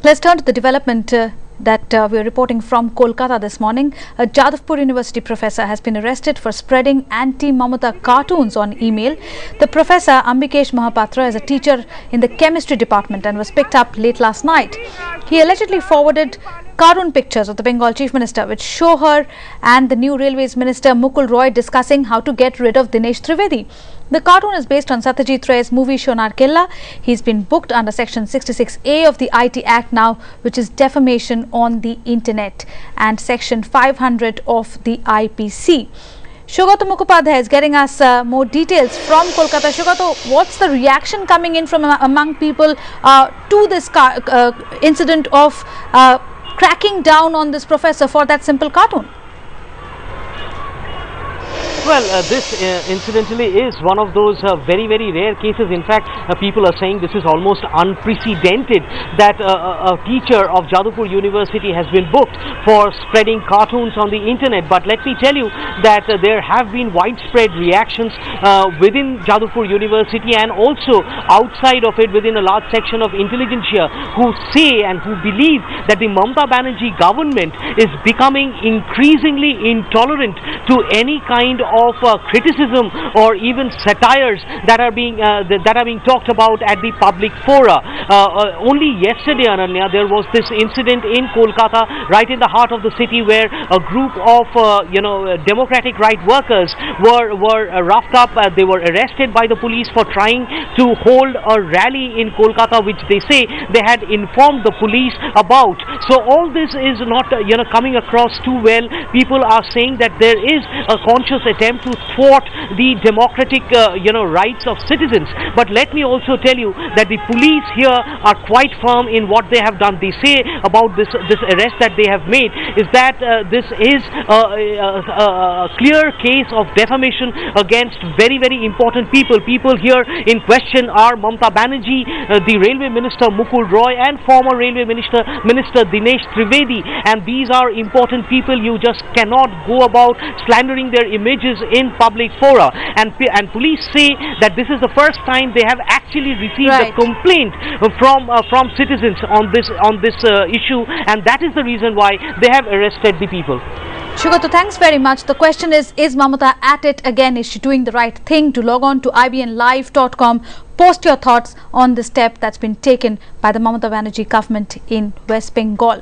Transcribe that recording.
Let's turn to the development that we are reporting from Kolkata this morning. A Jadavpur University professor has been arrested for spreading anti-Mamata cartoons on email. The professor, Ambikesh Mahapatra, is a teacher in the chemistry department and was picked up late last night. He allegedly forwarded cartoon pictures of the Bengal Chief Minister which show her and the new Railways Minister Mukul Roy discussing how to get rid of Dinesh Trivedi. The cartoon is based on Satyajit Ray's movie Sonar Killa. He's been booked under Section 66A of the IT Act now, which is defamation on the internet, and Section 500 of the IPC. Sugato Mukhopadhyay is getting us more details from Kolkata. Sugato, what's the reaction coming in from among people to this incident of cracking down on this professor for that simple cartoon? Well, this incidentally is one of those very rare cases. In fact, people are saying this is almost unprecedented that a teacher of Jadavpur University has been booked for spreading cartoons on the internet. But let me tell you that there have been widespread reactions within Jadavpur University and also outside of it within a large section of intelligentsia who say and who believe that the Mamata Banerjee government is becoming increasingly intolerant to any kind of criticism or even satires that are being talked about at the public fora. Only yesterday, Ananya, there was this incident in Kolkata, right in the heart of the city, where a group of democratic right workers were roughed up. They were arrested by the police for trying to hold a rally in Kolkata, which they say they had informed the police about. So all this is not coming across too well. People are saying that there is a conscious attempt to thwart the democratic rights of citizens. But let me also tell you that the police here are quite firm in what they have done. They say about this arrest that they have made is that this is a clear case of defamation against very important people. People here in question are Mamata Banerjee, the Railway Minister Mukul Roy, and former Railway Minister Dinesh Trivedi. And these are important people. You just cannot go about slandering their images in public fora. And police say that this is the first time they have actually received a complaint from citizens on this issue, and that is the reason why they have arrested the people. Sugato, thanks very much. The question is Mamata at it again? Is she doing the right thing? To log on to ibnlive.com, post your thoughts on the step that's been taken by the Mamata Banerjee government in West Bengal.